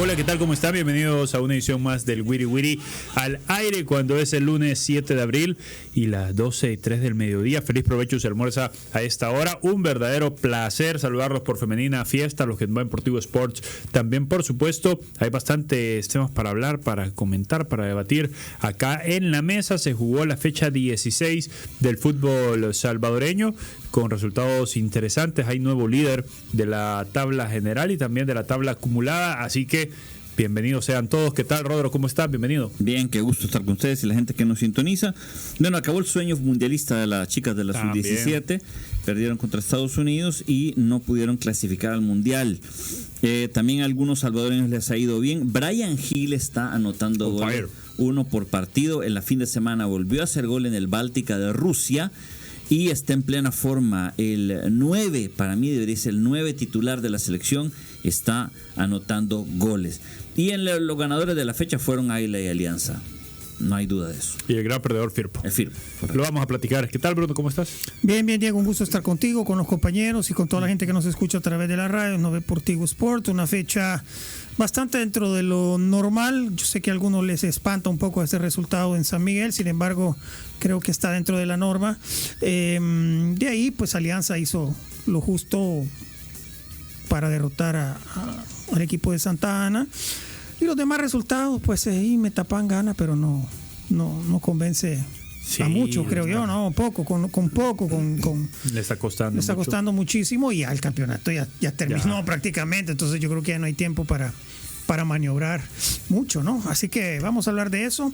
Hola, ¿qué tal? ¿Cómo están? Bienvenidos a una edición más del Wiri Wiri al aire cuando es el lunes 7 de abril y las 12:03 del mediodía. Feliz provecho, se almuerza a esta hora. Un verdadero placer saludarlos por Femenina Fiesta, los que van por Tigo Sports. También, por supuesto, hay bastantes temas para hablar, para comentar, para debatir. Acá en la mesa se jugó la fecha 16 del fútbol salvadoreño con resultados interesantes. Hay nuevo líder de la tabla general y también de la tabla acumulada, así que bienvenidos sean todos. ¿Qué tal, Rodro? ¿Cómo estás? Bienvenido. Bien, qué gusto estar con ustedes y la gente que nos sintoniza. Bueno, acabó el sueño mundialista de las chicas de la Sub-17. Perdieron contra Estados Unidos y no pudieron clasificar al Mundial. También a algunos salvadoreños les ha ido bien. Brian Hill está anotando goles, uno por partido. En la fin de semana volvió a hacer gol en el Báltica de Rusia. Y está en plena forma. El 9, para mí debería ser el 9 titular de la selección, está anotando goles. Y en los ganadores de la fecha fueron Águila y Alianza. No hay duda de eso. Y el gran perdedor Firpo. El Firpo. Lo vamos a platicar. ¿Qué tal, Bruno? ¿Cómo estás? Bien, Diego. Un gusto estar contigo, con los compañeros y con toda la gente que nos escucha a través de la radio. Nos ve por Tigo Sport. Una fecha bastante dentro de lo normal. Yo sé que a algunos les espanta un poco este resultado en San Miguel. Sin embargo, creo que está dentro de la norma. De ahí, pues Alianza hizo lo justo para derrotar al equipo de Santa Ana. Y los demás resultados, pues me tapan ganas, pero no convence a mucho, creo yo, ¿no? Poco, le está costando. Le está costando muchísimo y ya el campeonato ya terminó prácticamente, entonces yo creo que ya no hay tiempo para maniobrar mucho, ¿no? Así que vamos a hablar de eso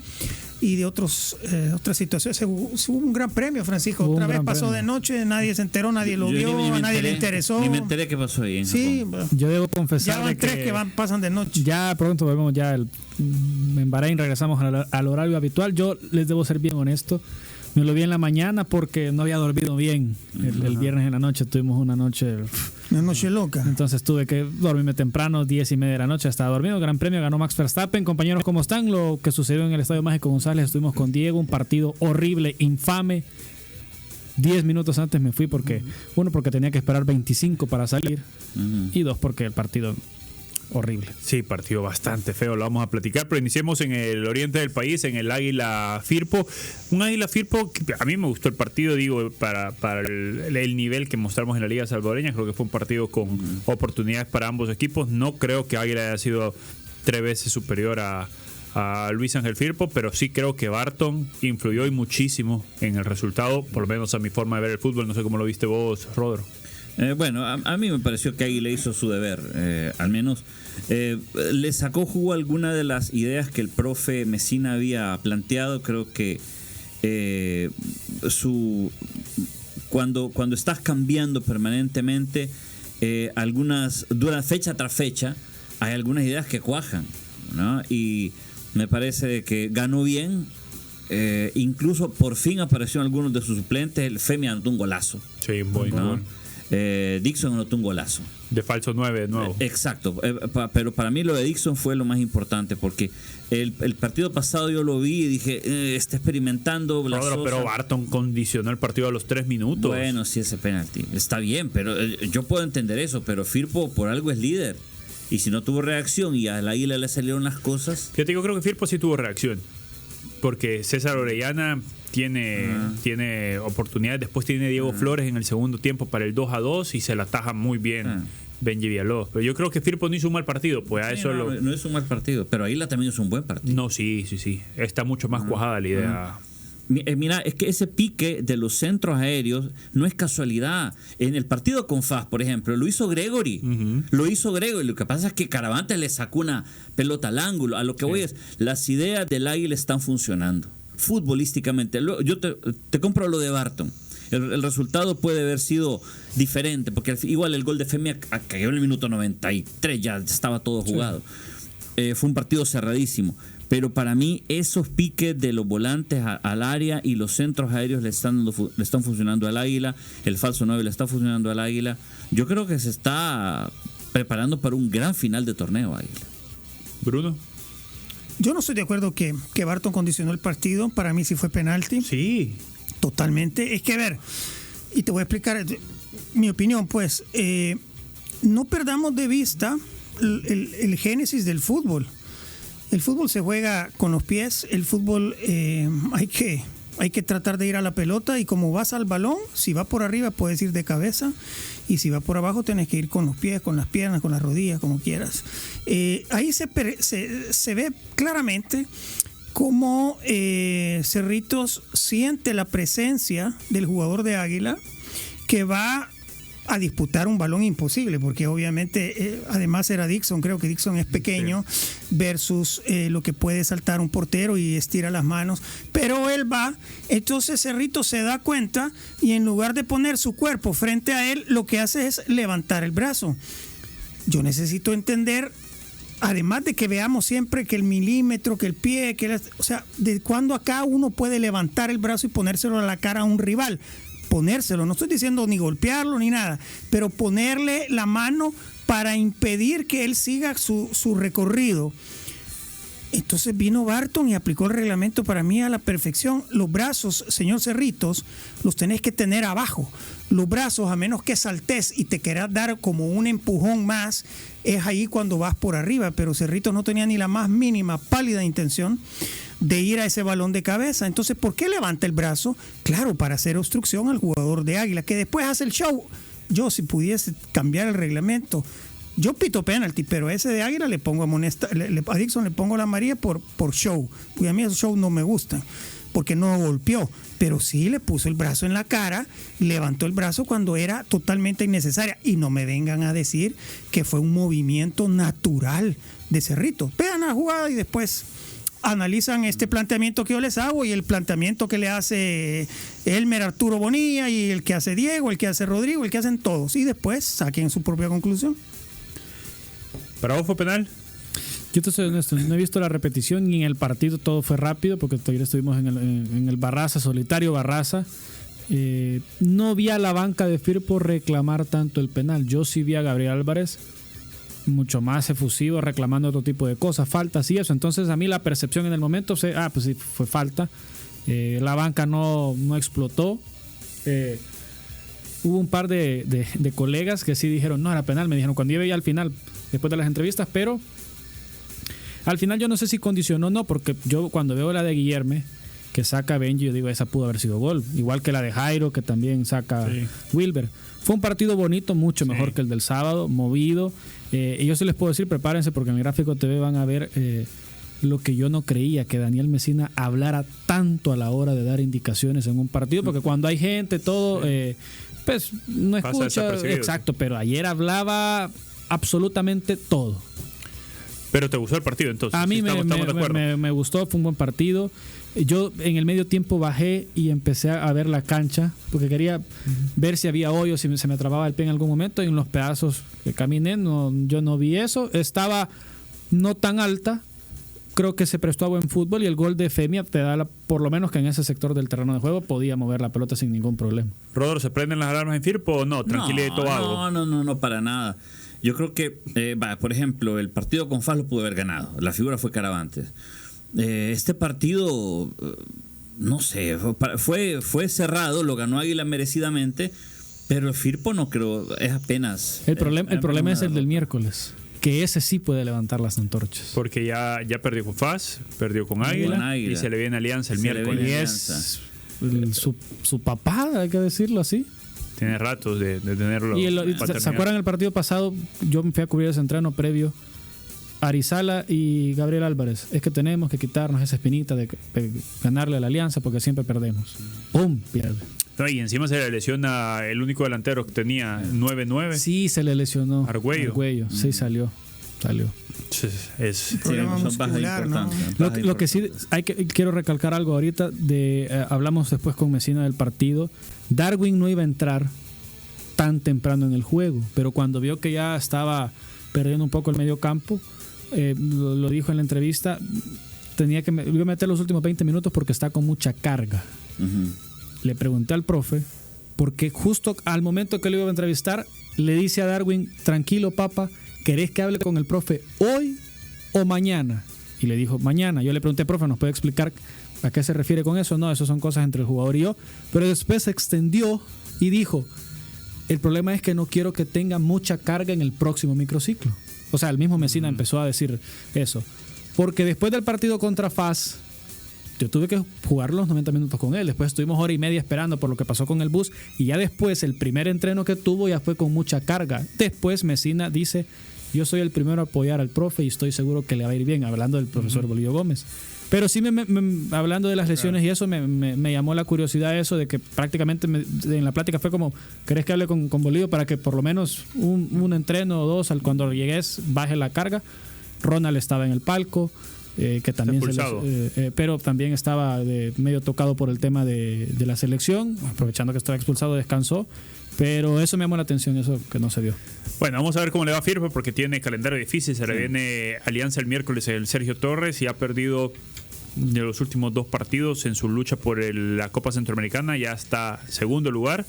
y de otras situaciones. Hubo un gran premio, Francisco. Otra vez pasó de noche, nadie se enteró, nadie lo vio, a nadie le interesó. Ni me enteré qué pasó ahí. Sí, yo debo confesar ya van tres que pasan de noche. Ya pronto vemos en Bahrein regresamos al horario habitual. Yo les debo ser bien honesto. Me lo vi en la mañana porque no había dormido bien. El viernes en la noche tuvimos una noche loca. Entonces tuve que dormirme temprano, 10:30 de la noche, estaba dormido. Gran premio, ganó Max Verstappen. Compañeros, ¿cómo están? Lo que sucedió en el Estadio Mágico González, estuvimos con Diego, un partido horrible, infame. 10 minutos antes me fui porque, uno, porque tenía que esperar 25 para salir, y dos, porque el partido horrible. Sí, partido bastante feo, lo vamos a platicar, pero iniciemos en el oriente del país, en el Águila Firpo. Un Águila Firpo que a mí me gustó el partido, digo, para el nivel que mostramos en la Liga Salvadoreña. Creo que fue un partido con oportunidades para ambos equipos. No creo que Águila haya sido 3 veces superior a Luis Ángel Firpo, pero sí creo que Barton influyó y muchísimo en el resultado, por lo menos a mi forma de ver el fútbol. No sé cómo lo viste vos, Rodro. Bueno, a mí me pareció que Águila hizo su deber, al menos le sacó jugo a alguna de las ideas que el profe Mesina había planteado. Creo que cuando estás cambiando permanentemente, fecha tras fecha, hay algunas ideas que cuajan, ¿no? Y me parece que ganó bien. Incluso por fin aparecieron algunos de sus suplentes. El Femi anotó un golazo. Sí, muy bueno. Dixon anotó un golazo. De falso 9 de nuevo. Exacto, pero para mí lo de Dixon fue lo más importante, porque el partido pasado yo lo vi y dije, está experimentando. Pero Barton condicionó el partido a los 3 minutos. Bueno, sí, ese penalti está bien, pero yo puedo entender eso, pero Firpo por algo es líder. Y si no tuvo reacción y al Águila le salieron las cosas. Yo creo que Firpo sí tuvo reacción, porque César Orellana tiene oportunidades. Después tiene Diego Flores en el segundo tiempo para el 2-2 y se la ataja muy bien Benji Villalobos. Pero yo creo que Firpo no hizo un mal partido. Pues a eso no hizo un mal partido, pero Águila también hizo un buen partido. No, sí. Está mucho más cuajada la idea. Mira, es que ese pique de los centros aéreos no es casualidad. En el partido con FAS, por ejemplo, lo hizo Gregory. Lo que pasa es que Caravantes le sacó una pelota al ángulo. A lo que voy es, las ideas del Águila están funcionando futbolísticamente. Yo te compro lo de Barton. El resultado puede haber sido diferente, porque igual el gol de Femia cayó en el minuto 93, ya estaba todo jugado. Fue un partido cerradísimo. Pero para mí esos piques de los volantes al área y los centros aéreos le están funcionando al Águila. El falso 9 le está funcionando al Águila. Yo creo que se está preparando para un gran final de torneo, Águila. Bruno. Yo no estoy de acuerdo que Barton condicionó el partido. Para mí sí fue penalti. Sí. Totalmente. Es que, a ver, y te voy a explicar mi opinión, pues. No perdamos de vista el génesis del fútbol. El fútbol se juega con los pies, el fútbol hay que tratar de ir a la pelota y como vas al balón, si va por arriba puedes ir de cabeza y si va por abajo tienes que ir con los pies, con las piernas, con las rodillas, como quieras. Ahí se ve claramente cómo Cerritos siente la presencia del jugador de Águila que va a disputar un balón imposible, porque obviamente además era Dixon, creo que Dixon es pequeño versus lo que puede saltar un portero y estira las manos, pero él va, entonces Cerritos se da cuenta y en lugar de poner su cuerpo frente a él, lo que hace es levantar el brazo. Yo necesito entender, además de que veamos siempre que el milímetro, que el pie, o sea, de cuando acá uno puede levantar el brazo y ponérselo a la cara a un rival. Ponérselo, no estoy diciendo ni golpearlo ni nada, pero ponerle la mano para impedir que él siga su recorrido. Entonces vino Barton y aplicó el reglamento para mí a la perfección. Los brazos, señor Cerritos, los tenés que tener abajo. Los brazos, a menos que saltes y te quieras dar como un empujón más, es ahí cuando vas por arriba. Pero Cerritos no tenía ni la más mínima, pálida intención de ir a ese balón de cabeza. Entonces, ¿por qué levanta el brazo? Claro, para hacer obstrucción al jugador de Águila, que después hace el show. Yo, si pudiese cambiar el reglamento, yo pito penalti, pero ese de Águila le pongo a Dixon le pongo la amarilla por show. Porque a mí esos shows no me gustan, porque no golpeó. Pero sí le puso el brazo en la cara, levantó el brazo cuando era totalmente innecesaria. Y no me vengan a decir que fue un movimiento natural de Cerritos. Vean la jugada y después analizan este planteamiento que yo les hago y el planteamiento que le hace Elmer Arturo Bonilla y el que hace Diego, el que hace Rodrigo, el que hacen todos. Y después saquen su propia conclusión. ¿Para vos fue penal? Yo te soy honesto, no he visto la repetición y en el partido todo fue rápido porque todavía estuvimos en el Barraza, solitario Barraza. No vi a la banca de Firpo reclamar tanto el penal. Yo sí vi a Gabriel Álvarez mucho más efusivo, reclamando otro tipo de cosas, faltas y eso. Entonces a mí la percepción en el momento, pues sí, fue falta. La banca no explotó. Hubo un par de colegas que sí dijeron, no, era penal. Me dijeron cuando yo veía al final, después de las entrevistas, pero al final yo no sé si condicionó o no, porque yo cuando veo la de Guillerme, que saca a Benji, yo digo, esa pudo haber sido gol. Igual que la de Jairo, que también saca Wilber. Fue un partido bonito, mucho mejor que el del sábado, movido. Y yo sí les puedo decir, prepárense, porque en el Gráfico TV van a ver lo que yo no creía, que Daniel Mesina hablara tanto a la hora de dar indicaciones en un partido, porque cuando hay gente, todo, pues no escucha. Exacto, pero ayer hablaba absolutamente todo. Pero te gustó el partido entonces. A mí me gustó, fue un buen partido. Yo en el medio tiempo bajé y empecé a ver la cancha porque quería ver si había hoyos, si se me trababa el pie en algún momento, y en los pedazos que caminé yo no vi eso. Estaba no tan alta, creo que se prestó a buen fútbol, y el gol de Femia te da por lo menos que en ese sector del terreno de juego podía mover la pelota sin ningún problema. Rodolfo, ¿se prenden las alarmas en Firpo o no? Tranquilito Tobago. No, para nada. Yo creo que, por ejemplo, el partido con FAS lo pudo haber ganado. La figura fue Caravantes. Este partido, no sé, fue cerrado, lo ganó Águila merecidamente, pero el Firpo no creo, es apenas. El problema es el del miércoles, que ese sí puede levantar las antorchas. Porque ya perdió con FAS, perdió con Águila, y se le viene Alianza el miércoles. Y es su papá, hay que decirlo así. Tiene ratos de tenerlo. ¿Se acuerdan el partido pasado? Yo me fui a cubrir ese entreno previo. Arizala y Gabriel Álvarez. Es que tenemos que quitarnos esa espinita de ganarle a la Alianza porque siempre perdemos. ¡Pum! Pierde. No, y encima se le lesiona el único delantero que tenía 9-9. Sí, se le lesionó. Argüello. Sí, salió. Es problema muscular, ¿no? Lo que sí quiero recalcar algo ahorita. Hablamos después con Mesina del partido. Darwin no iba a entrar tan temprano en el juego, pero cuando vio que ya estaba perdiendo un poco el medio campo, lo dijo en la entrevista, tenía que meter los últimos 20 minutos porque está con mucha carga. Le pregunté al profe, porque justo al momento que lo iba a entrevistar, le dice a Darwin, tranquilo papá, ¿querés que hable con el profe hoy o mañana? Y le dijo, mañana. Yo le pregunté, profe, ¿nos puede explicar a qué se refiere con eso? No, eso son cosas entre el jugador y yo. Pero después se extendió y dijo, el problema es que no quiero que tenga mucha carga en el próximo microciclo. O sea, el mismo Mesina empezó a decir eso. Porque después del partido contra FAS, yo tuve que jugar los 90 minutos con él. Después estuvimos hora y media esperando por lo que pasó con el bus. Y ya después, el primer entreno que tuvo ya fue con mucha carga. Después Mesina dice, yo soy el primero a apoyar al profe y estoy seguro que le va a ir bien, hablando del profesor Bolillo Gómez. Pero sí, hablando de las lesiones y eso, me llamó la curiosidad eso de que prácticamente en la plática fue como, ¿querés que hable con Bolillo para que por lo menos un entreno o dos, cuando llegues, baje la carga? Ronald estaba en el palco. Que también pero también estaba medio tocado por el tema de la selección, aprovechando que estaba expulsado, descansó, pero eso me llamó la atención, eso que no se dio. Bueno, vamos a ver cómo le va a Firpo, porque tiene calendario difícil. Se le viene Alianza el miércoles el Sergio Torres, y ha perdido de los últimos 2 partidos en su lucha por la Copa Centroamericana. Ya está segundo lugar,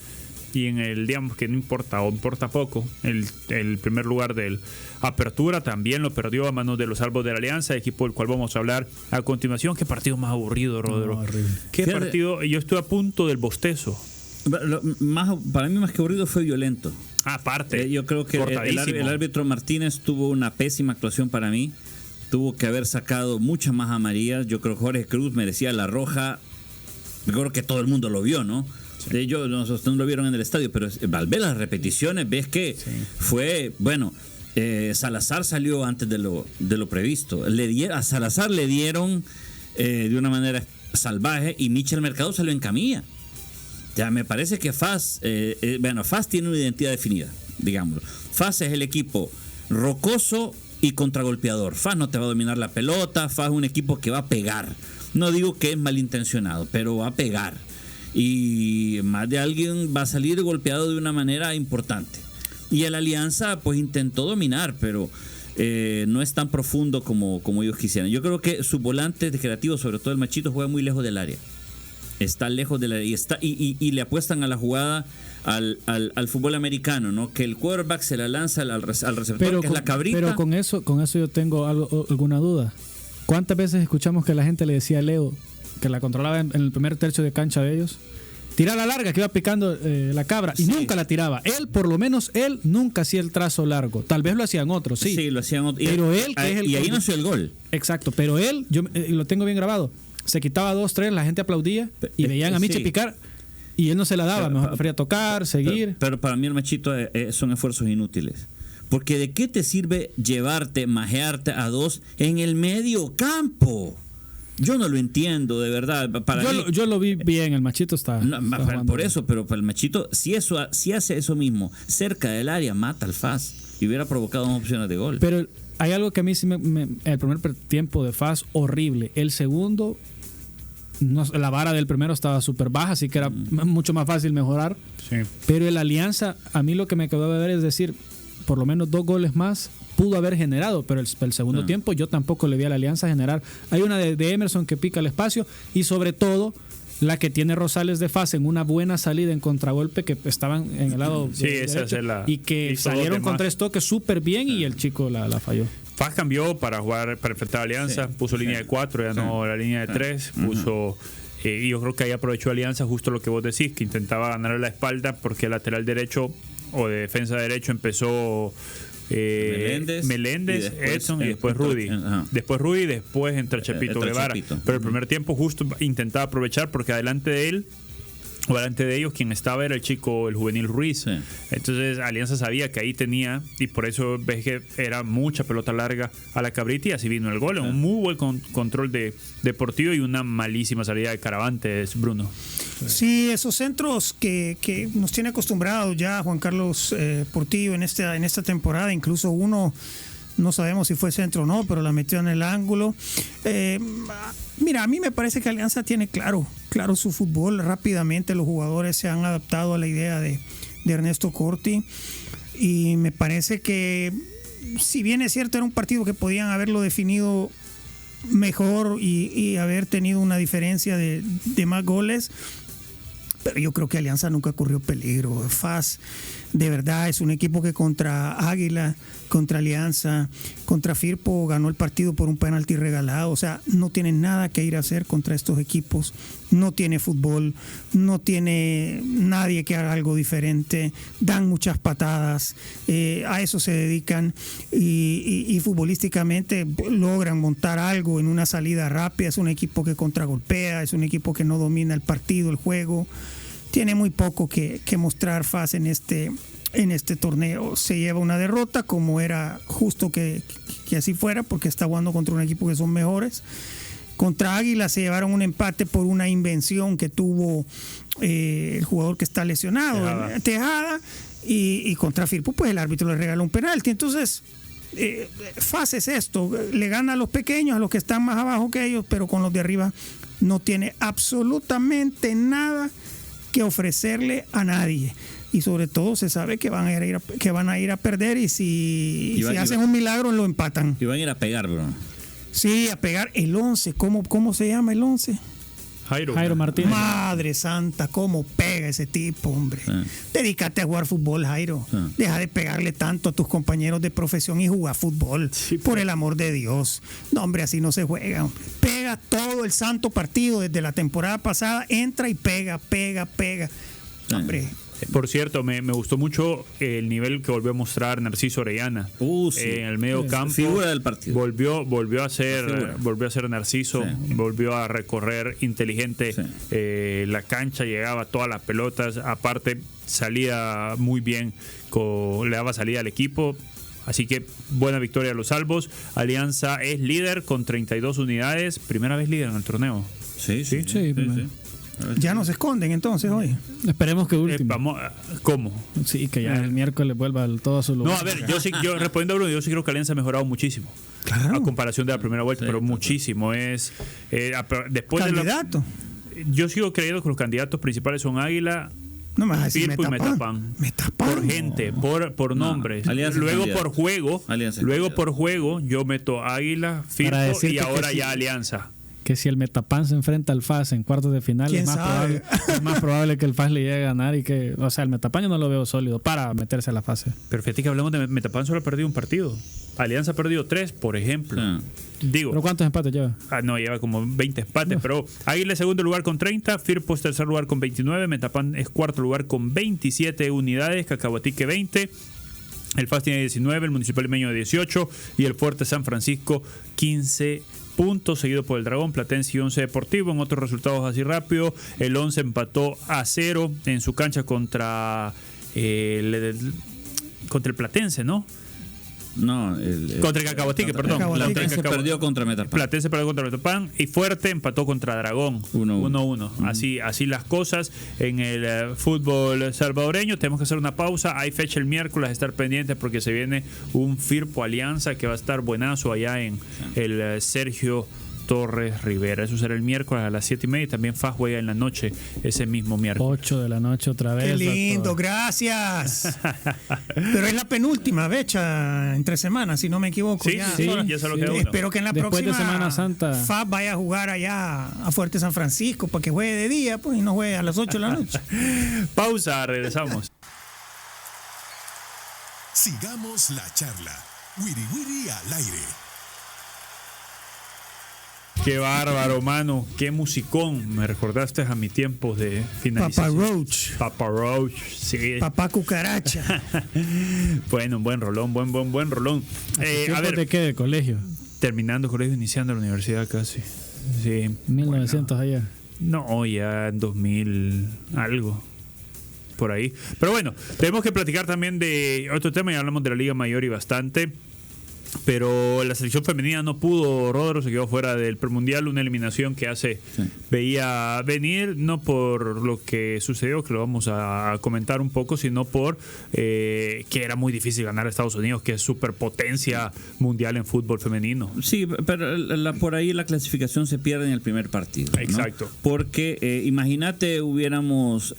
y en el, digamos que no importa o importa poco, el primer lugar del Apertura también lo perdió a manos de los Albos de la Alianza, equipo del cual vamos a hablar a continuación. Qué partido más aburrido, Rodro. Qué partido. Yo estuve a punto del bostezo. Para mí más que aburrido fue violento. Aparte, yo creo que el árbitro Martínez tuvo una pésima actuación para mí. Tuvo que haber sacado muchas más amarillas. Yo creo que Jorge Cruz merecía la roja. Yo creo que todo el mundo lo vio, ¿no? Sí. Nosotros no lo vieron en el estadio, pero al ver las repeticiones ves que fue, bueno, Salazar salió antes de lo previsto. A Salazar le dieron de una manera salvaje, y Michel Mercado salió en camilla. Ya me parece que FAS tiene una identidad definida, digámoslo. FAS es el equipo rocoso y contragolpeador. FAS no te va a dominar la pelota, FAS es un equipo que va a pegar. No digo que es malintencionado, pero va a pegar. Y más de alguien va a salir golpeado de una manera importante. Y el Alianza pues intentó dominar, pero no es tan profundo como ellos quisieran. Yo creo que sus volantes de creativos, sobre todo el Machito, juega muy lejos del área. Está lejos del área y le apuestan a la jugada al fútbol americano, ¿no? Que el quarterback se la lanza al receptor, que es la cabrita. Pero con eso yo tengo alguna duda. ¿Cuántas veces escuchamos que la gente le decía a Leo, que la controlaba en el primer tercio de cancha de ellos, tirar la larga, que iba picando la cabra, y nunca la tiraba? Él, por lo menos él, nunca hacía el trazo largo. Tal vez lo hacían otros, sí. Sí, lo hacían otros. Pero él, que es el... Y ahí nació el gol. Exacto, pero él, yo lo tengo bien grabado, se quitaba 2, 3, la gente aplaudía, y veían a Michi picar, y él no se la daba, mejor prefería tocar, seguir. Pero para mí el Machito son esfuerzos inútiles. Porque ¿de qué te sirve llevarte, majearte a 2 en el medio campo? Yo no lo entiendo, de verdad. Yo lo vi bien, el Machito está por eso, pero para el Machito, si hace eso mismo cerca del área, mata al FAS y hubiera provocado 2 opciones de gol. Pero hay algo que a mí sí el primer tiempo de FAS, horrible. El segundo, la vara del primero estaba súper baja, así que era mucho más fácil mejorar. Sí. Pero el Alianza, a mí lo que me quedó de ver es decir, por lo menos 2 goles más pudo haber generado, pero el segundo tiempo yo tampoco le vi a la Alianza generar. Hay una de Emerson que pica el espacio, y sobre todo la que tiene Rosales de FAS en una buena salida en contragolpe, que estaban en el lado derecho, y que salieron con 3 toques súper bien, y el chico la falló. FAS cambió para enfrentar a Alianza, puso línea de 4, ya no la línea de 3, puso... y yo creo que ahí aprovechó Alianza justo lo que vos decís, que intentaba ganar la espalda, porque el lateral derecho o de defensa derecho empezó Meléndez, Edson, y después Rudy. Después entra Chepito Guevara. Pero el primer tiempo justo intentaba aprovechar, porque delante de ellos quien estaba era el juvenil Ruiz. Sí. Entonces Alianza sabía que ahí tenía, y por eso ves que era mucha pelota larga a la cabrita, y así vino el gol. Un muy buen control deportivo y una malísima salida de Caravantes, Bruno. Sí, esos centros que nos tiene acostumbrados ya Juan Carlos Portillo en esta temporada, incluso uno, no sabemos si fue centro o no, pero la metió en el ángulo. Mira, a mí me parece que Alianza tiene claro su fútbol. Rápidamente los jugadores se han adaptado a la idea de Ernesto Corti, y me parece que, si bien es cierto, era un partido que podían haberlo definido mejor y haber tenido una diferencia de más goles, pero yo creo que Alianza nunca corrió peligro. FAS de verdad es un equipo que contra Águila, contra Alianza, contra Firpo ganó el partido por un penalti regalado. O sea, no tienen nada que ir a hacer contra estos equipos no tiene fútbol, no tiene nadie que haga algo diferente, dan muchas patadas, a eso se dedican y futbolísticamente logran montar algo en una salida rápida. Es un equipo que contragolpea, es un equipo que no domina el partido, el juego. Tiene muy poco que mostrar FAS en este torneo. Se lleva una derrota, como era justo que así fuera, porque está jugando contra un equipo que son mejores. Contra Águila se llevaron un empate por una invención que tuvo el jugador que está lesionado, Tejada, y contra Firpo pues el árbitro le regaló un penalti. Entonces FAS es esto, le gana a los pequeños, a los que están más abajo que ellos, pero con los de arriba no tiene absolutamente nada que ofrecerle a nadie. Y sobre todo se sabe que van a ir a perder, y si hacen un milagro lo empatan. Y van a ir a pegar, bro. Sí, a pegar el 11. ¿Cómo se llama el 11? Jairo Martínez. Madre santa, cómo pega ese tipo, hombre. Sí. Dedícate a jugar fútbol, Jairo. Sí. Deja de pegarle tanto a tus compañeros de profesión y jugar fútbol. Sí, por el amor de Dios. No, hombre, así no se juega, hombre. Pega todo el santo partido desde la temporada pasada. Entra y pega. Sí. Hombre. Por cierto, me gustó mucho el nivel que volvió a mostrar Narciso Orellana sí. En el medio campo. Figura del partido. Volvió a ser Narciso, sí. Volvió a recorrer inteligente la cancha, llegaba a todas las pelotas, aparte salía muy bien, le daba salida al equipo. Así que buena victoria a los Albos. Alianza es líder con 32 unidades, primera vez líder en el torneo. Sí. Ya no se esconden entonces hoy. Esperemos que último. ¿Cómo? Sí, que ya el miércoles vuelva todo a su lugar. No, a ver, yo respondiendo a Bruno, yo sí creo que Alianza ha mejorado muchísimo. Claro. A comparación de la primera vuelta, pero muchísimo. Es después ¿Candidato? Yo sigo creyendo que los candidatos principales son Águila, no me vas a decir Firpo y Metapan. Por gente, por nombres. Luego por juego, yo meto Águila, Firpo y ahora ya Alianza. Que si el Metapan se enfrenta al FAS en cuartos de final, es más probable que el FAS le llegue a ganar, y que, o sea, el Metapan yo no lo veo sólido para meterse a la fase. Pero fíjate que hablamos de Metapan, solo ha perdido un partido. Alianza ha perdido 3, por ejemplo. Digo, ¿pero cuántos empates lleva? No, lleva como 20 empates, pero Águila es segundo lugar con 30, Firpo es tercer lugar con 29, Metapan es cuarto lugar con 27 unidades, Cacahuatique 20, el FAS tiene 19, el Municipal Limeño 18 y el Fuerte San Francisco 15 puntos, seguido por el Dragón, Platense y Once Deportivo. En otros resultados así rápido, el Once empató a 0 en su cancha contra el Platense, ¿no? No, contra el Cacahuatique, perdón. Platense perdió contra Metapan y Fuerte empató contra Dragón 1-1. Así las cosas en el fútbol salvadoreño. Tenemos que hacer una pausa. Hay fecha el miércoles, estar pendientes porque se viene un Firpo Alianza que va a estar buenazo allá en el Sergio Torres Rivera. Eso será el miércoles a las 7:30 y también FAS juega en la noche ese mismo miércoles. 8 de la noche otra vez. Qué lindo, gracias. Pero es la penúltima fecha entre semanas, si no me equivoco. Ya se lo queda uno. Espero que en la después próxima de Semana Santa FAS vaya a jugar allá a Fuerte San Francisco para que juegue de día, pues, y no juegue a las 8 de la noche. Pausa, regresamos. Sigamos la charla. Wiri Wiri al aire. Qué bárbaro, mano. Qué musicón. Me recordaste a mi tiempo de finalización. Papa Roach. Sí. Papá Cucaracha. Bueno, buen rolón, buen rolón. A ver, ¿de qué? ¿De colegio? Terminando colegio, iniciando la universidad casi. Sí. 1900 allá. No, ya en 2000 algo. Por ahí. Pero bueno, tenemos que platicar también de otro tema. Ya hablamos de la Liga Mayor y bastante. Pero la selección femenina no pudo, Rodro, se quedó fuera del premundial, una eliminación que veía venir, no por lo que sucedió, que lo vamos a comentar un poco, sino por que era muy difícil ganar a Estados Unidos, que es superpotencia mundial en fútbol femenino. Sí, pero por ahí la clasificación se pierde en el primer partido, ¿no? Exacto. Porque imagínate hubiéramos...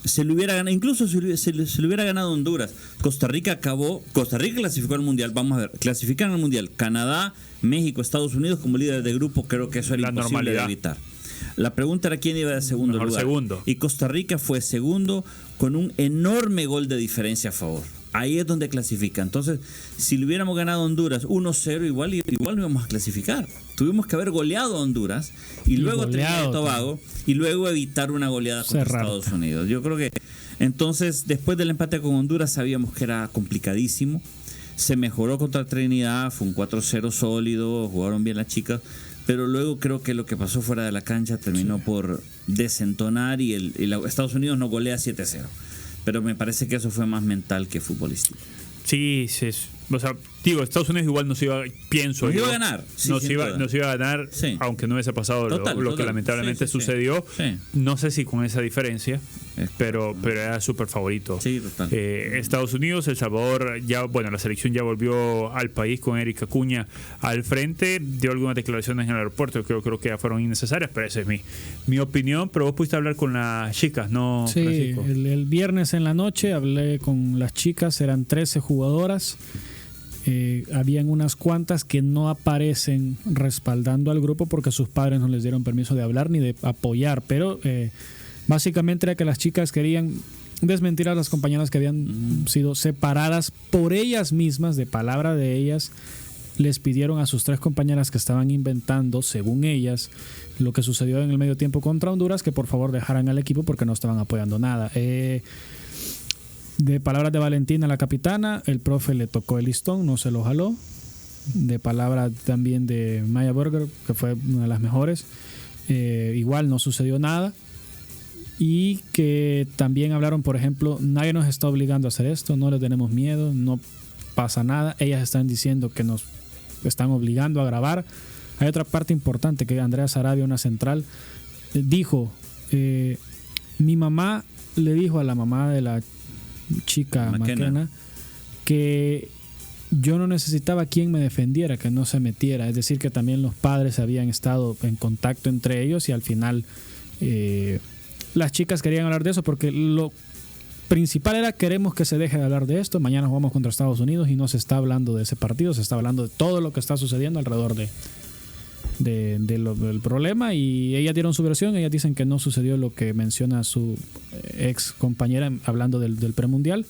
se le hubiera ganado, incluso se le hubiera ganado Honduras. Costa Rica clasificó al Mundial. Vamos a ver, clasificaron al Mundial Canadá, México, Estados Unidos como líderes de grupo. Creo que eso era imposible de evitar. La pregunta era quién iba de segundo lugar. Segundo. Y Costa Rica fue segundo con un enorme gol de diferencia a favor. ahí es donde clasifica. Entonces, si le hubiéramos ganado a Honduras 1-0, igual no íbamos a clasificar. Tuvimos que haber goleado a Honduras y luego Trinidad y Tobago y luego evitar una goleada contra Estados Unidos. Yo creo que entonces, después del empate con Honduras, sabíamos que era complicadísimo. Se mejoró contra Trinidad, fue un 4-0 sólido, jugaron bien las chicas, pero luego creo que lo que pasó fuera de la cancha terminó por desentonar y Estados Unidos nos golea 7-0. Pero me parece que eso fue más mental que futbolístico. Sí, o sea, digo, Estados Unidos igual nos iba, pienso nos yo, iba a ganar. Sí, nos iba a ganar, sí. Aunque no hubiese pasado lo que lamentablemente sucedió. Sí. No sé si con esa diferencia, pero era súper favorito. Sí, total. Estados Unidos, El Salvador, la selección ya volvió al país con Eric Acuña al frente, dio algunas declaraciones en el aeropuerto que yo creo que ya fueron innecesarias, pero esa es mi opinión. Pero vos pudiste hablar con las chicas, ¿no, sí, Francisco? El viernes en la noche hablé con las chicas, eran 13 jugadoras. Habían unas cuantas que no aparecen respaldando al grupo porque sus padres no les dieron permiso de hablar ni de apoyar, pero básicamente era que las chicas querían desmentir a las compañeras que habían sido separadas por ellas mismas, de palabra de ellas. Les pidieron a sus 3 compañeras que estaban inventando, según ellas, lo que sucedió en el medio tiempo contra Honduras, que por favor dejaran al equipo porque no estaban apoyando nada. De palabras de Valentina, la capitana, el profe le tocó el listón, no se lo jaló. De palabra también de Maya Burger, que fue una de las mejores, igual no sucedió nada. Y que también hablaron, por ejemplo, nadie nos está obligando a hacer esto, no le tenemos miedo, no pasa nada. Ellas están diciendo que nos están obligando a grabar. Hay otra parte importante que Andrea Sarabia, una central, dijo, mi mamá le dijo a la mamá de la chica McKenna que yo no necesitaba quien me defendiera, que no se metiera, es decir que también los padres habían estado en contacto entre ellos y al final las chicas querían hablar de eso porque lo principal era queremos que se deje de hablar de esto, mañana jugamos contra Estados Unidos y no se está hablando de ese partido, se está hablando de todo lo que está sucediendo alrededor del problema y ellas dieron su versión. Ellas dicen que no sucedió lo que menciona su ex compañera hablando del premundial,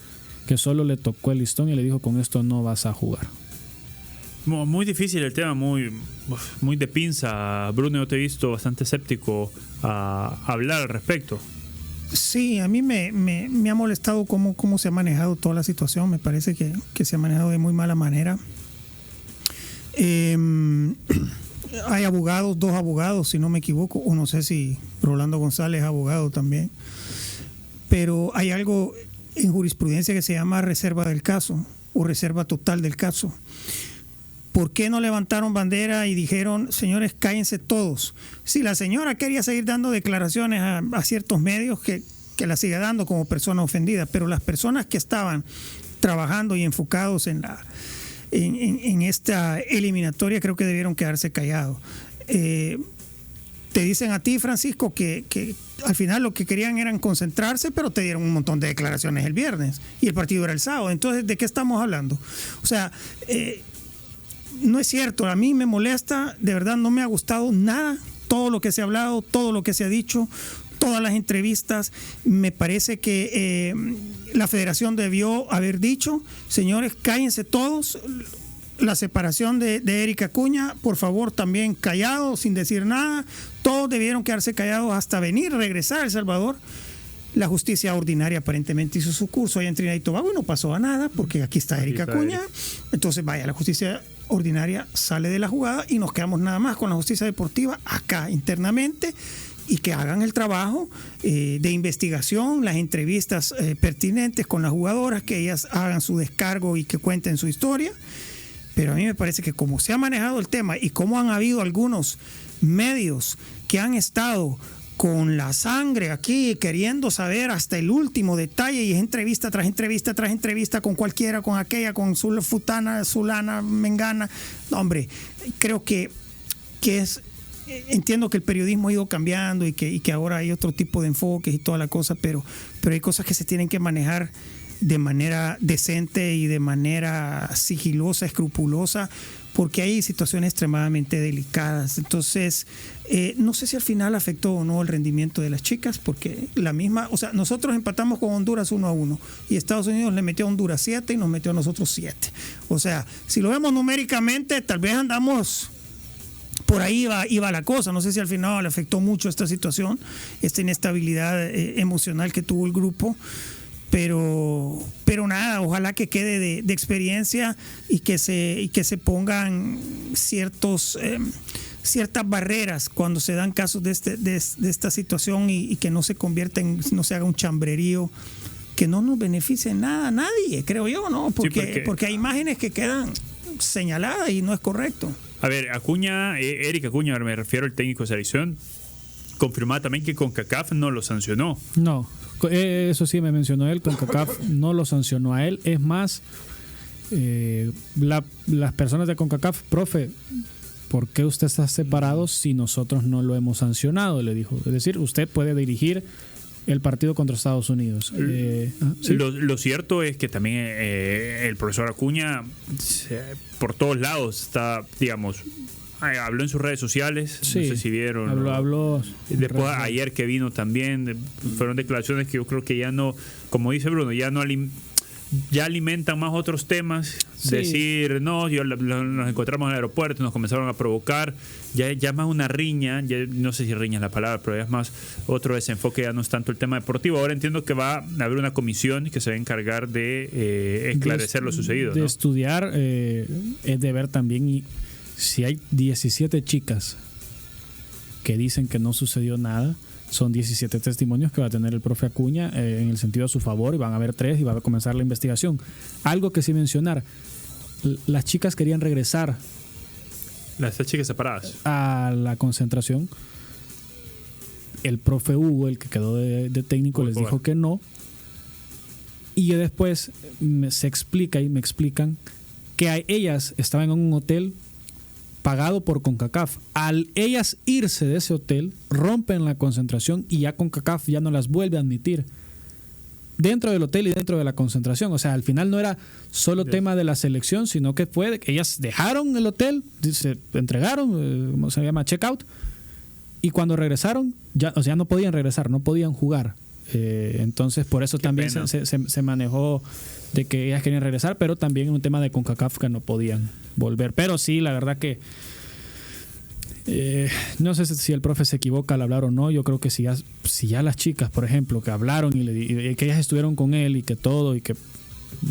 que solo le tocó el listón y le dijo con esto no vas a jugar. Muy difícil el tema, muy de pinza. Bruno, yo te he visto bastante escéptico a hablar al respecto. Sí, a mí me ha molestado cómo se ha manejado toda la situación. Me parece que se ha manejado de muy mala manera. Hay abogados, 2 abogados, si no me equivoco, o no sé si Rolando González es abogado también, pero hay algo en jurisprudencia que se llama reserva del caso o reserva total del caso. ¿Por qué no levantaron bandera y dijeron, señores, cállense todos? Si la señora quería seguir dando declaraciones a ciertos medios, que la siga dando como persona ofendida, pero las personas que estaban trabajando y enfocados en esta eliminatoria creo que debieron quedarse callados. Te dicen a ti, Francisco, que al final lo que querían eran concentrarse, pero te dieron un montón de declaraciones el viernes y el partido era el sábado. Entonces, ¿de qué estamos hablando? O sea, no es cierto. A mí me molesta, de verdad no me ha gustado nada todo lo que se ha hablado, todo lo que se ha dicho, todas las entrevistas. Me parece que la federación debió haber dicho, señores, cállense todos. La separación de Eric Acuña, por favor, también callados, sin decir nada. Todos debieron quedarse callados hasta regresar a El Salvador. La justicia ordinaria aparentemente hizo su curso allá en Trinidad y Tobago y no pasó a nada, porque aquí está Eric Acuña. Entonces, vaya, la justicia ordinaria sale de la jugada y nos quedamos nada más con la justicia deportiva acá internamente, y que hagan el trabajo de investigación, las entrevistas pertinentes con las jugadoras, que ellas hagan su descargo y que cuenten su historia. Pero a mí me parece que como se ha manejado el tema y como han habido algunos medios que han estado con la sangre aquí queriendo saber hasta el último detalle, y es entrevista tras entrevista tras entrevista con cualquiera, con aquella, con Futana, Zulana, Mengana. No, hombre, creo que es... Entiendo que el periodismo ha ido cambiando y que ahora hay otro tipo de enfoques y toda la cosa, pero hay cosas que se tienen que manejar de manera decente y de manera sigilosa, escrupulosa, porque hay situaciones extremadamente delicadas. Entonces, no sé si al final afectó o no el rendimiento de las chicas, porque nosotros empatamos con Honduras 1-1 y Estados Unidos le metió a Honduras 7 y nos metió a nosotros 7. O sea, si lo vemos numéricamente, tal vez andamos... Por ahí iba la cosa. No sé si al final le afectó mucho esta situación, esta inestabilidad emocional que tuvo el grupo. Pero nada, ojalá que quede de experiencia y que se pongan ciertas barreras cuando se dan casos de esta situación y que no se haga un chambrerío que no nos beneficie en nada a nadie, creo yo, ¿no? Porque hay imágenes que quedan señaladas y no es correcto. A ver, Eric Acuña, me refiero al técnico de selección, confirmaba también que CONCACAF no lo sancionó. No, eso sí me mencionó él, CONCACAF no lo sancionó a él. Es más, las personas de CONCACAF, profe, ¿por qué usted está separado si nosotros no lo hemos sancionado? Le dijo. Es decir, usted puede dirigir el partido contra Estados Unidos. ¿Sí? Lo cierto es que también el profesor Acuña por todos lados está, digamos, habló en sus redes sociales, sí, no sé si vieron. Habló después ayer que vino también, fueron declaraciones que yo creo que ya no, como dice Bruno, ya alimentan más otros temas. Sí. Decir, no, nos encontramos en el aeropuerto, nos comenzaron a provocar, ya más una riña, ya no sé si riña es la palabra, pero ya es más otro desenfoque, ya no es tanto el tema deportivo. Ahora entiendo que va a haber una comisión que se va a encargar de esclarecer lo sucedido. De estudiar, es de ver también, y si hay 17 chicas que dicen que no sucedió nada, son 17 testimonios que va a tener el profe Acuña en el sentido a su favor, y van a haber 3 y va a comenzar la investigación. Algo que sí mencionar, las chicas querían regresar, las chicas separadas, a la concentración. El profe Hugo, el que quedó de técnico, les dijo que no, y después me explican que ellas estaban en un hotel pagado por CONCACAF. Al ellas irse de ese hotel, rompen la concentración y ya CONCACAF ya no las vuelve a admitir dentro del hotel y dentro de la concentración. O sea, al final no era solo tema de la selección, sino que fue que ellas dejaron el hotel, se entregaron, ¿cómo se llama? Check out, y cuando regresaron, ya no podían regresar, no podían jugar. Entonces, por eso también se manejó de que ellas querían regresar, pero también en un tema de CONCACAF que no podían volver. Pero sí, la verdad que no sé si el profe se equivoca al hablar o no. Yo creo que si ya las chicas, por ejemplo, que hablaron y que ellas estuvieron con él y que todo, y que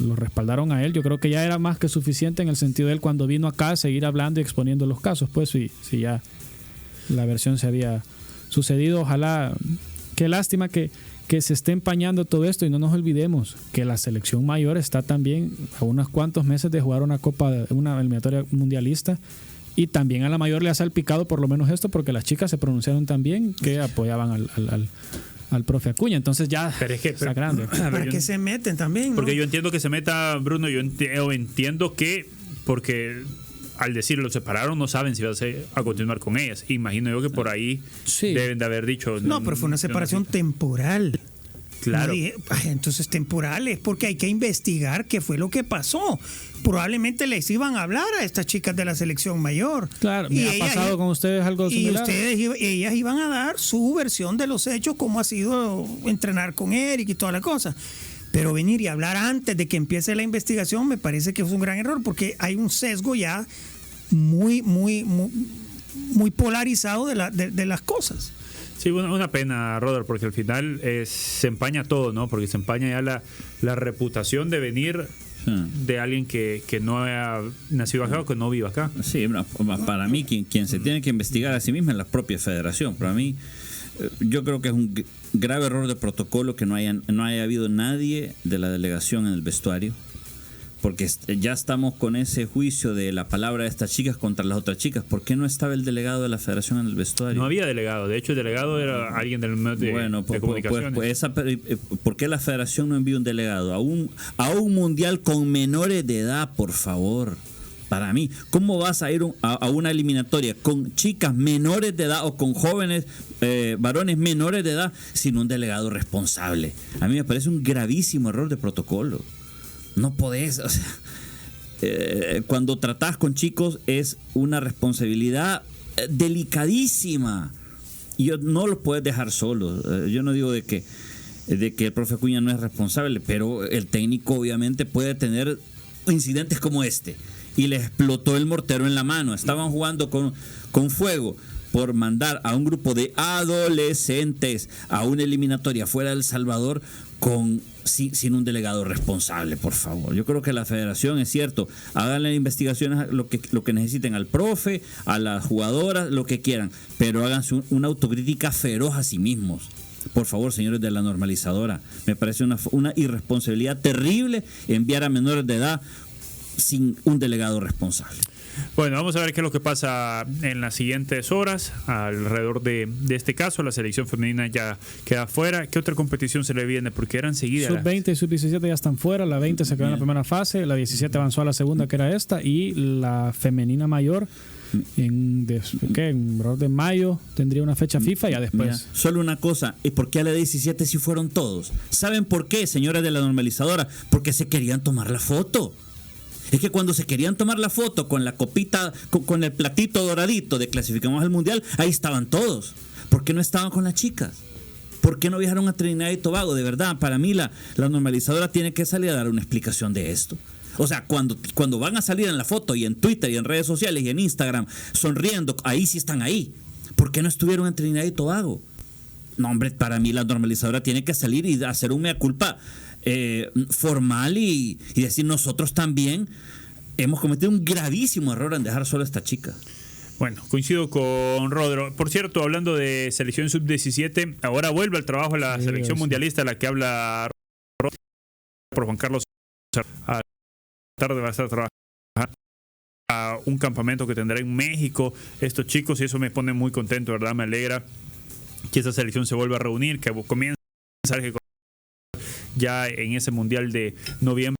lo respaldaron a él, yo creo que ya era más que suficiente en el sentido de él cuando vino acá a seguir hablando y exponiendo los casos. Pues si ya la versión se había sucedido, ojalá. Qué lástima que se esté empañando todo esto, y no nos olvidemos que la selección mayor está también a unos cuantos meses de jugar una eliminatoria mundialista, y también a la mayor le ha salpicado por lo menos esto, porque las chicas se pronunciaron también que apoyaban al profe Acuña. Entonces ya está grande. ¿Para qué se meten también? Porque yo entiendo que se meta, Bruno, yo entiendo que porque al decir lo separaron, no saben si vas a continuar con ellas. Imagino yo que por ahí deben de haber dicho. No, pero fue una separación temporal. Claro. Entonces temporal es porque hay que investigar qué fue lo que pasó. Probablemente les iban a hablar a estas chicas de la selección mayor. Claro, y ha pasado con ustedes algo similar. Y ellas iban a dar su versión de los hechos, cómo ha sido entrenar con Eric y toda la cosa. Pero venir y hablar antes de que empiece la investigación me parece que es un gran error, porque hay un sesgo ya muy polarizado de las cosas. Sí, una pena, Roder, porque al final se empaña todo, ¿no? Porque se empaña ya la reputación de venir de alguien que no ha nacido acá o que no vive acá. Sí, para mí quien se tiene que investigar a sí misma es la propia federación. Para mí, yo creo que es un grave error de protocolo que no haya habido nadie de la delegación en el vestuario, porque ya estamos con ese juicio de la palabra de estas chicas contra las otras chicas. ¿Por qué no estaba el delegado de la federación en el vestuario? No había delegado, de hecho el delegado era alguien del medio de comunicaciones. ¿Por qué la federación no envió un delegado a un mundial con menores de edad, por favor? Para mí, ¿cómo vas a ir a una eliminatoria con chicas menores de edad o con jóvenes varones menores de edad sin un delegado responsable? A mí me parece un gravísimo error de protocolo. No podés, o sea, cuando tratás con chicos es una responsabilidad delicadísima. Y no los puedes dejar solos. Yo no digo de que el profe Acuña no es responsable, pero el técnico obviamente puede tener incidentes como este. Y le explotó el mortero en la mano. Estaban jugando con fuego por mandar a un grupo de adolescentes a una eliminatoria fuera de El Salvador sin un delegado responsable, por favor. Yo creo que la federación, es cierto, háganle investigaciones lo que necesiten al profe, a las jugadoras, lo que quieran, pero háganse una autocrítica feroz a sí mismos. Por favor, señores de la normalizadora, me parece una irresponsabilidad terrible enviar a menores de edad sin un delegado responsable. Bueno, vamos a ver qué es lo que pasa en las siguientes horas alrededor de este caso. La selección femenina ya queda fuera. ¿Qué otra competición se le viene? Porque eran seguidas. Sub-20 y Sub-17 ya están fuera. La 20 se quedó en la primera fase. La 17 avanzó a la segunda, que era esta. Y la femenina mayor, en de mayo, tendría una fecha FIFA. Ya después. Mira, solo una cosa. ¿Y por qué a la 17 sí fueron todos? ¿Saben por qué, señores de la normalizadora? Porque se querían tomar la foto. Es que cuando se querían tomar la foto con la copita, con el platito doradito de clasificamos al mundial, ahí estaban todos. ¿Por qué no estaban con las chicas? ¿Por qué no viajaron a Trinidad y Tobago? De verdad, para mí la normalizadora tiene que salir a dar una explicación de esto. O sea, cuando van a salir en la foto y en Twitter y en redes sociales y en Instagram sonriendo, ahí sí están ahí. ¿Por qué no estuvieron en Trinidad y Tobago? No, hombre, para mí la normalizadora tiene que salir y hacer un mea culpa formal y decir, nosotros también hemos cometido un gravísimo error en dejar solo a esta chica. Bueno, coincido con Rodro. Por cierto, hablando de selección sub-17, ahora vuelve al trabajo la selección mundialista, la que habla por Juan Carlos. A la tarde va a estar trabajando a un campamento que tendrá en México estos chicos, y eso me pone muy contento, ¿verdad? Me alegra que esta selección se vuelva a reunir, que comience ya en ese mundial de noviembre.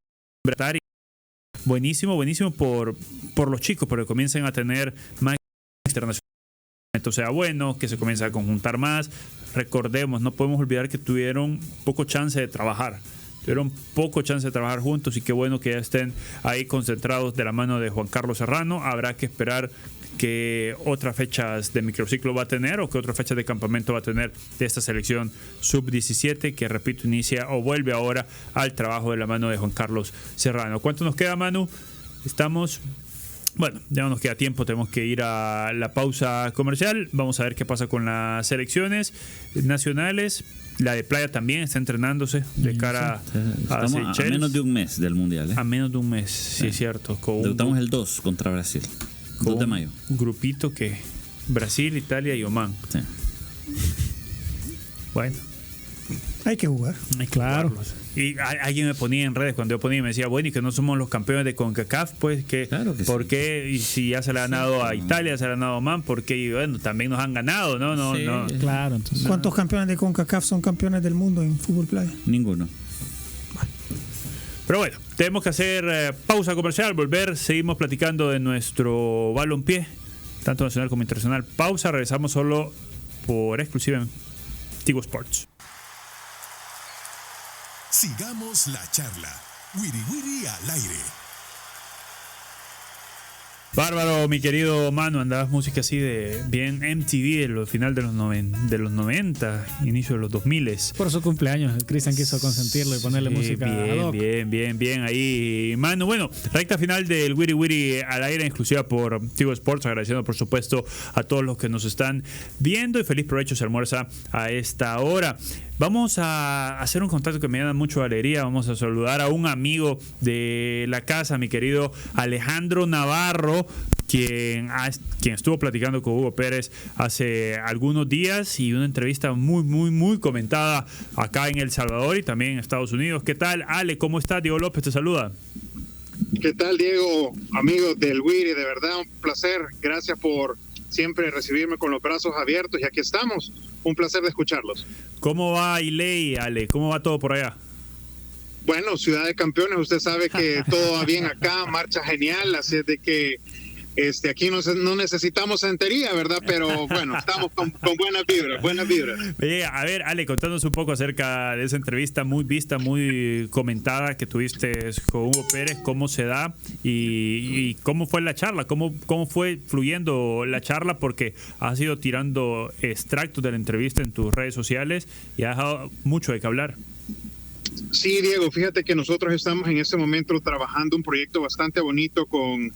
Buenísimo por los chicos, porque comiencen a tener más internacional. O sea, bueno, que se comience a conjuntar más. Recordemos, no podemos olvidar que tuvieron poco chance de trabajar. Juntos, y qué bueno que ya estén ahí concentrados de la mano de Juan Carlos Serrano. Habrá que esperar qué otras fechas de microciclo va a tener o qué otras fechas de campamento va a tener de esta selección sub-17, que repito, inicia o vuelve ahora al trabajo de la mano de Juan Carlos Serrano. ¿Cuánto nos queda, Manu? Bueno, ya no nos queda tiempo, tenemos que ir a la pausa comercial. Vamos a ver qué pasa con las selecciones nacionales. La de playa también está entrenándose de cara a Seychelles. A menos de un mes del mundial. A menos de un mes, sí, es cierto. Debutamos el 2 contra Brasil. 2 de mayo. Un grupito que Brasil, Italia y Oman. Sí. Bueno. Hay que jugar. Claro. Y alguien me ponía en redes, cuando yo ponía, me decía, bueno, y que no somos los campeones de CONCACAF, pues, que ¿por sí. qué? Y si ya se le ha ganado a Italia, se le ha ganado a Oman, ¿por qué? Y bueno, también nos han ganado, ¿no? Sí. Claro, entonces. ¿Cuántos campeones de CONCACAF son campeones del mundo en fútbol playa? Ninguno. Pero bueno, tenemos que hacer pausa comercial, volver, seguimos platicando de nuestro balompié, tanto nacional como internacional. Pausa, regresamos solo por exclusiva en Tigo Sports. Sigamos la charla. Wiri Wiri al aire. Bárbaro, mi querido Manu, andabas música así de bien MTV de los final de los 90, inicio de los 2000. Por su cumpleaños, Cristian quiso consentirlo y ponerle música ad hoc. Bien ahí, Manu. Bueno, recta final del Wiri Wiri al aire, exclusiva por Tigo Sports, agradeciendo por supuesto a todos los que nos están viendo, y feliz provecho se almuerza a esta hora. Vamos a hacer un contacto que me da mucho alegría. Vamos a saludar a un amigo de la casa, mi querido Alejandro Navarro, quien estuvo platicando con Hugo Pérez hace algunos días, y una entrevista muy comentada acá en El Salvador y también en Estados Unidos. ¿Qué tal, Ale? ¿Cómo estás? Diego López te saluda. ¿Qué tal, Diego? Amigos del Wiri, de verdad un placer. Gracias por siempre recibirme con los brazos abiertos, y aquí estamos. Un placer de escucharlos. ¿Cómo va Iley, Ale? ¿Cómo va todo por allá? Bueno, Ciudad de Campeones, usted sabe que todo va bien acá, marcha genial, así es de que Aquí no necesitamos santería, ¿verdad? Pero bueno, estamos con buenas vibras. A ver, Ale, contanos un poco acerca de esa entrevista muy vista, muy comentada que tuviste con Hugo Pérez, cómo se da y cómo fue la charla, cómo fue fluyendo la charla, porque has ido tirando extractos de la entrevista en tus redes sociales y has dejado mucho de qué hablar. Sí, Diego, fíjate que nosotros estamos en este momento trabajando un proyecto bastante bonito con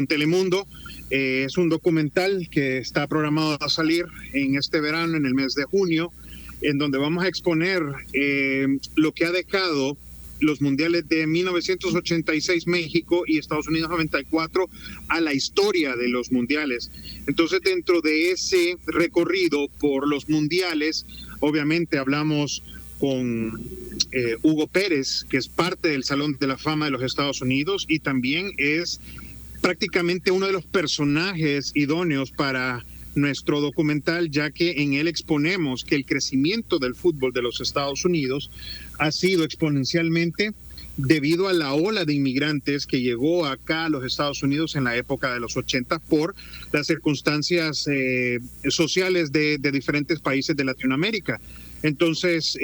Telemundo. Es un documental que está programado a salir en este verano, en el mes de junio, en donde vamos a exponer lo que ha dejado los mundiales de 1986 México y Estados Unidos 94 a la historia de los mundiales. Entonces, dentro de ese recorrido por los mundiales, obviamente hablamos con Hugo Pérez, que es parte del Salón de la Fama de los Estados Unidos y también es prácticamente uno de los personajes idóneos para nuestro documental, ya que en él exponemos que el crecimiento del fútbol de los Estados Unidos ha sido exponencialmente debido a la ola de inmigrantes que llegó acá a los Estados Unidos en la época de los 80 por las circunstancias sociales de diferentes países de Latinoamérica. Entonces,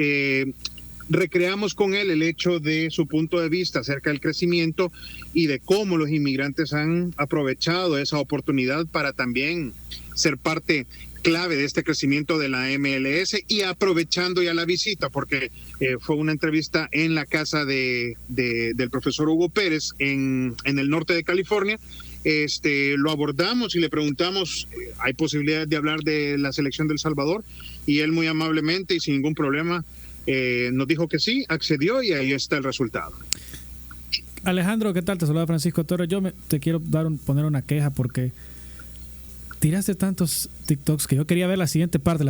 recreamos con él el hecho de su punto de vista acerca del crecimiento y de cómo los inmigrantes han aprovechado esa oportunidad para también ser parte clave de este crecimiento de la MLS y aprovechando ya la visita, porque fue una entrevista en la casa del profesor Hugo Pérez en el norte de California. Lo abordamos y le preguntamos, ¿hay posibilidad de hablar de la selección del Salvador? Y él muy amablemente y sin ningún problema nos dijo que sí, accedió y ahí está el resultado. Alejandro, ¿qué tal? Te saluda Francisco Torres. Yo te quiero poner una queja porque tiraste tantos TikToks que yo quería ver la siguiente parte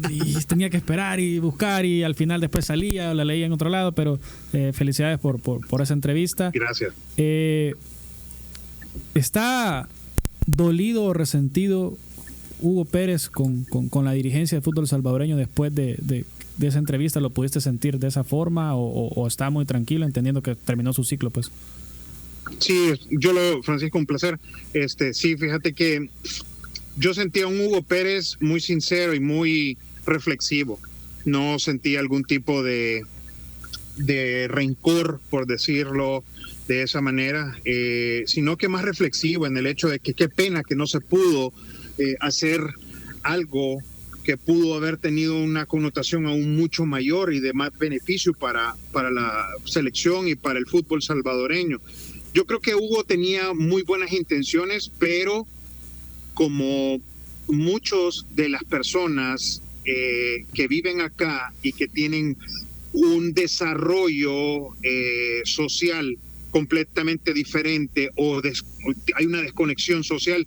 y tenía que esperar y buscar y al final después salía o la leía en otro lado, pero felicidades por esa entrevista. Gracias. ¿Está dolido o resentido Hugo Pérez con la dirigencia del fútbol salvadoreño después de esa entrevista? ¿Lo pudiste sentir de esa forma o está muy tranquilo entendiendo que terminó su ciclo, pues? Sí, Francisco, un placer. Sí, fíjate que yo sentía a un Hugo Pérez muy sincero y muy reflexivo. No sentía algún tipo de rencor, por decirlo de esa manera, sino que más reflexivo en el hecho de que qué pena que no se pudo hacer algo que pudo haber tenido una connotación aún mucho mayor y de más beneficio para la selección y para el fútbol salvadoreño. Yo creo que Hugo tenía muy buenas intenciones, pero como muchos de las personas que viven acá y que tienen un desarrollo social completamente diferente o hay una desconexión social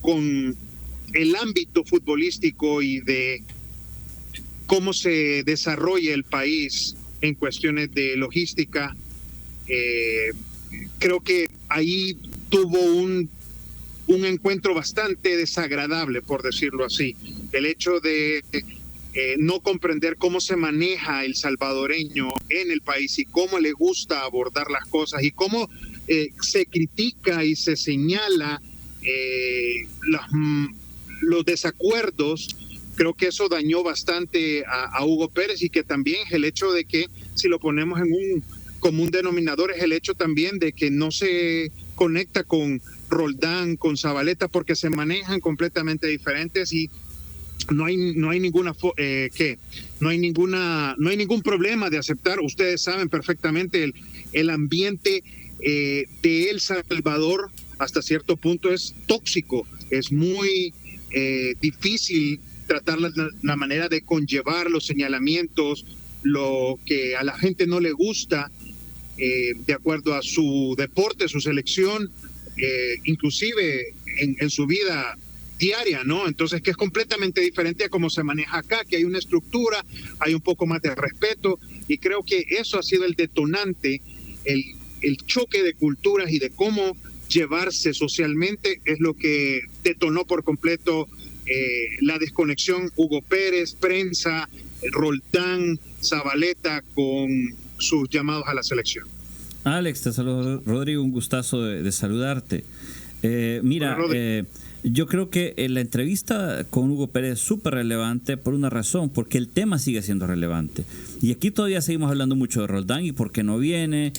con el ámbito futbolístico y de cómo se desarrolla el país en cuestiones de logística, creo que ahí tuvo un encuentro bastante desagradable, por decirlo así. El hecho de no comprender cómo se maneja el salvadoreño en el país y cómo le gusta abordar las cosas y cómo se critica y se señala los desacuerdos. Creo que eso dañó bastante a Hugo Pérez y que también es el hecho de que, si lo ponemos en un común denominador, es el hecho también de que no se conecta con Roldán, con Zabaleta, porque se manejan completamente diferentes y no hay ningún problema de aceptar. Ustedes saben perfectamente el ambiente de El Salvador hasta cierto punto es tóxico, es muy difícil tratar la manera de conllevar los señalamientos, lo que a la gente no le gusta, de acuerdo a su deporte, su selección, inclusive en su vida diaria, ¿no? Entonces, que es completamente diferente a cómo se maneja acá, que hay una estructura, hay un poco más de respeto, y creo que eso ha sido el detonante, el choque de culturas y de cómo llevarse socialmente es lo que detonó por completo la desconexión Hugo Pérez, prensa, Roldán, Zabaleta con sus llamados a la selección. Alex, te saludo, Rodrigo, un gustazo de saludarte. Mira, yo creo que la entrevista con Hugo Pérez es súper relevante por una razón, porque el tema sigue siendo relevante. Y aquí todavía seguimos hablando mucho de Roldán y por qué no viene.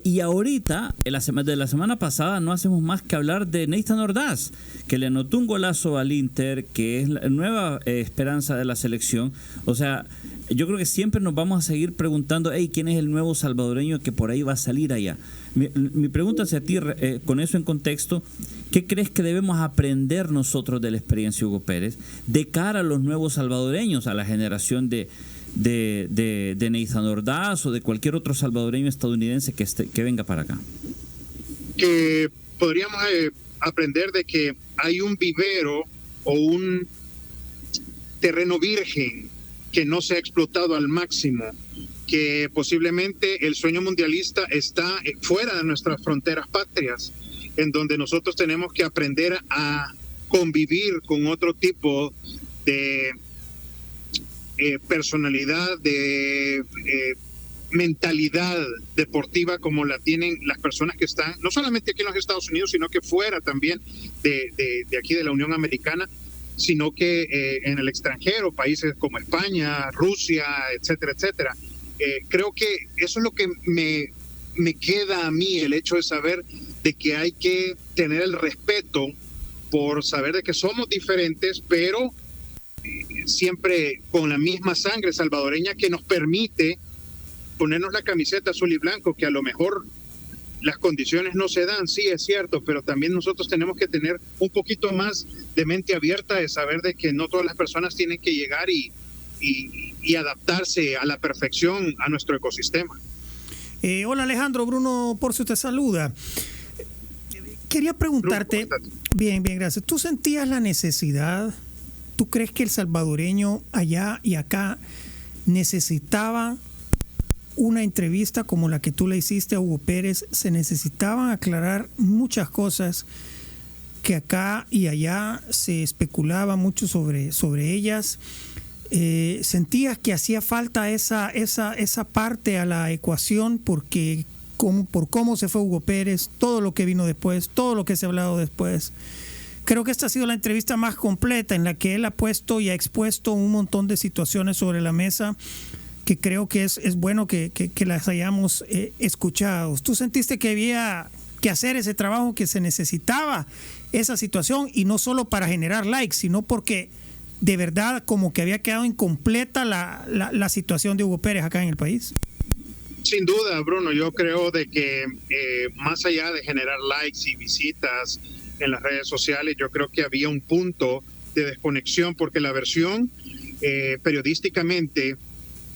Y ahorita, de la semana pasada, no hacemos más que hablar de Nathan Ordaz, que le anotó un golazo al Inter, que es la nueva esperanza de la selección. O sea, yo creo que siempre nos vamos a seguir preguntando, hey, ¿quién es el nuevo salvadoreño que por ahí va a salir allá? Mi pregunta hacia ti, con eso en contexto, ¿qué crees que debemos aprender nosotros de la experiencia de Hugo Pérez de cara a los nuevos salvadoreños, a la generación de Nathan Ordaz o de cualquier otro salvadoreño estadounidense que venga para acá? Que podríamos aprender de que hay un vivero o un terreno virgen que no se ha explotado al máximo, que posiblemente el sueño mundialista está fuera de nuestras fronteras patrias, en donde nosotros tenemos que aprender a convivir con otro tipo de personalidad, de mentalidad deportiva como la tienen las personas que están, no solamente aquí en los Estados Unidos, sino que fuera también de aquí de la Unión Americana, sino que en el extranjero, países como España, Rusia, etcétera, etcétera. Creo que eso es lo que me queda a mí, el hecho de saber de que hay que tener el respeto por saber de que somos diferentes, pero siempre con la misma sangre salvadoreña que nos permite ponernos la camiseta azul y blanco, que a lo mejor las condiciones no se dan, sí es cierto, pero también nosotros tenemos que tener un poquito más de mente abierta, de saber de que no todas las personas tienen que llegar y adaptarse a la perfección a nuestro ecosistema. Hola Alejandro, Bruno Porcio te saluda. Quería preguntarte, bien, gracias. ¿Tú sentías la necesidad, tú crees que el salvadoreño allá y acá necesitaba una entrevista como la que tú le hiciste a Hugo Pérez? Se necesitaban aclarar muchas cosas que acá y allá se especulaba mucho sobre ellas. ¿Sentías que hacía falta esa parte a la ecuación porque por cómo se fue Hugo Pérez, todo lo que vino después, todo lo que se ha hablado después? Creo que esta ha sido la entrevista más completa en la que él ha puesto y ha expuesto un montón de situaciones sobre la mesa que creo que es bueno que las hayamos escuchado. ¿Tú sentiste que había que hacer ese trabajo, que se necesitaba esa situación, y no solo para generar likes, sino porque de verdad como que había quedado incompleta la situación de Hugo Pérez acá en el país? Sin duda, Bruno, yo creo de que más allá de generar likes y visitas en las redes sociales, yo creo que había un punto de desconexión, porque la versión periodísticamente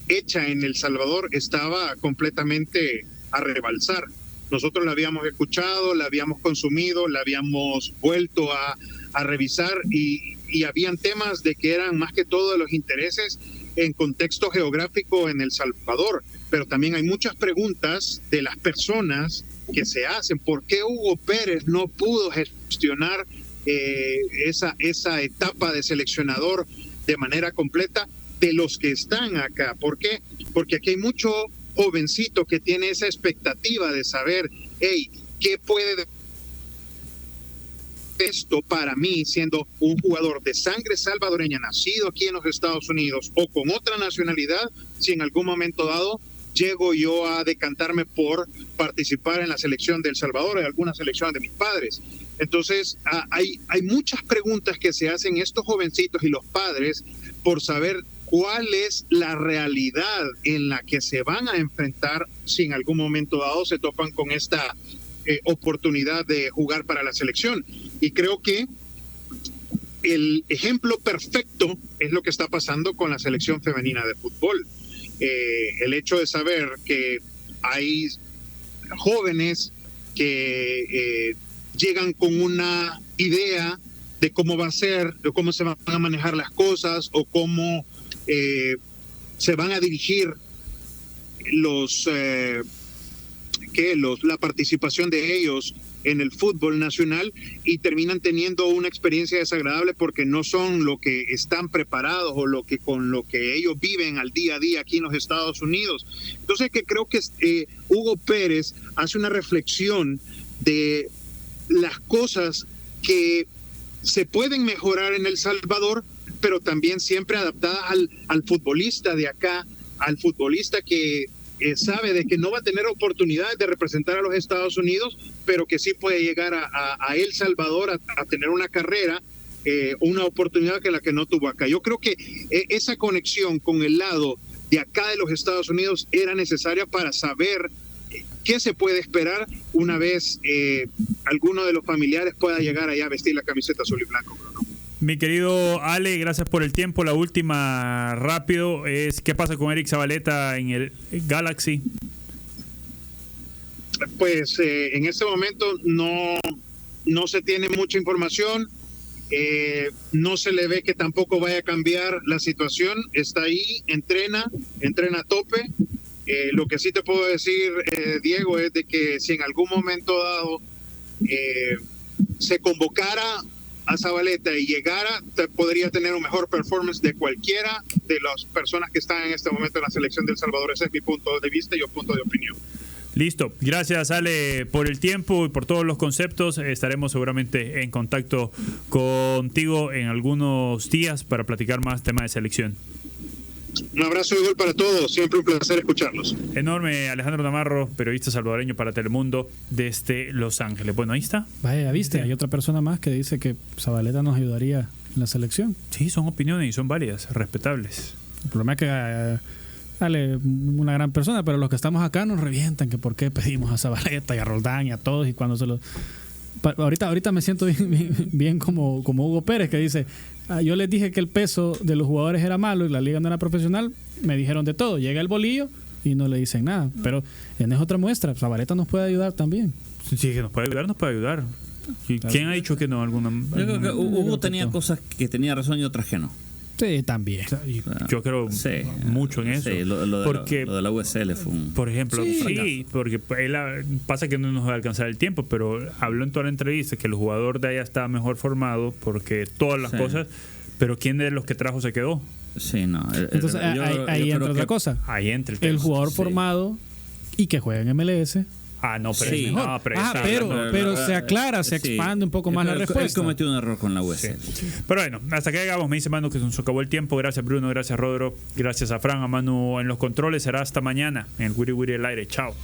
hecha en El Salvador estaba completamente a rebalsar. Nosotros la habíamos escuchado, la habíamos consumido, la habíamos vuelto a revisar y habían temas de que eran más que todo de los intereses en contexto geográfico en El Salvador, pero también hay muchas preguntas de las personas que se hacen. ¿Por qué Hugo Pérez no pudo gestionar esa etapa de seleccionador de manera completa de los que están acá? ¿Por qué? Porque aquí hay mucho jovencito que tiene esa expectativa de saber, hey, ¿qué puede esto para mí, siendo un jugador de sangre salvadoreña, nacido aquí en los Estados Unidos o con otra nacionalidad, si en algún momento dado llego yo a decantarme por participar en la selección de El Salvador o en alguna selección de mis padres? Entonces, hay muchas preguntas que se hacen estos jovencitos y los padres por saber cuál es la realidad en la que se van a enfrentar si en algún momento dado se topan con esta oportunidad de jugar para la selección. Y creo que el ejemplo perfecto es lo que está pasando con la selección femenina de fútbol. El hecho de saber que hay jóvenes que llegan con una idea de cómo va a ser, de cómo se van a manejar las cosas o cómo se van a dirigir la participación de ellos en el fútbol nacional y terminan teniendo una experiencia desagradable porque no son lo que están preparados o con lo que ellos viven al día a día aquí en los Estados Unidos. Entonces que creo que Hugo Pérez hace una reflexión de las cosas que se pueden mejorar en El Salvador, pero también siempre adaptada al futbolista de acá, al futbolista que sabe de que no va a tener oportunidades de representar a los Estados Unidos, pero que sí puede llegar a El Salvador a tener una carrera, una oportunidad que la que no tuvo acá. Yo creo que esa conexión con el lado de acá de los Estados Unidos era necesaria para saber qué se puede esperar una vez alguno de los familiares pueda llegar allá a vestir la camiseta azul y blanco, Bruno. Mi querido Ale, gracias por el tiempo. La última, rápido, es ¿qué pasa con Eric Zabaleta en el Galaxy? Pues en este momento no se tiene mucha información, no se le ve que tampoco vaya a cambiar la situación, está ahí, entrena a tope. Lo que sí te puedo decir, Diego, es de que si en algún momento dado se convocara a Zabaleta y llegara, podría tener un mejor performance de cualquiera de las personas que están en este momento en la selección de El Salvador. Ese es mi punto de vista y un punto de opinión. Listo. Gracias, Ale, por el tiempo y por todos los conceptos. Estaremos seguramente en contacto contigo en algunos días para platicar más temas de selección. Un abrazo y gol para todos. Siempre un placer escucharlos. Enorme. Alejandro Navarro, periodista salvadoreño para Telemundo desde Los Ángeles. Bueno, ahí está. Vaya, ¿viste? Hay otra persona más que dice que Zabaleta nos ayudaría en la selección. Sí, son opiniones y son válidas, respetables. El problema es que Ale, una gran persona, pero los que estamos acá nos revientan que por qué pedimos a Zabaleta y a Roldán y a todos y cuando se los... Ahorita me siento bien como Hugo Pérez, que dice, yo les dije que el peso de los jugadores era malo y la liga no era profesional, me dijeron de todo, llega el bolillo y no le dicen nada, pero en es otra muestra, Zabaleta nos puede ayudar también. Sí, que nos puede ayudar. ¿Quién ha dicho que no? Yo creo que Hugo tenía cosas que tenía razón y otras que no. Sí, también. Yo creo mucho en eso. Sí, porque, lo de la USL fue un... Por ejemplo, sí, porque él pasa que no nos va a alcanzar el tiempo, pero habló en toda la entrevista que el jugador de allá estaba mejor formado porque todas las cosas, pero ¿quién de los que trajo se quedó? Sí, no. Entonces ahí entra otra cosa. Ahí entra el jugador formado y que juega en MLS. No, pero sí. es mejor. Pero se aclara, se expande un poco más la respuesta. Él cometió un error con la USL. Sí. Pero bueno, hasta que llegamos. Me dice Manu que se nos acabó el tiempo. Gracias, Bruno. Gracias, Rodro. Gracias a Fran, a Manu en los controles. Será hasta mañana en el Wiri Wiri del aire. Chao.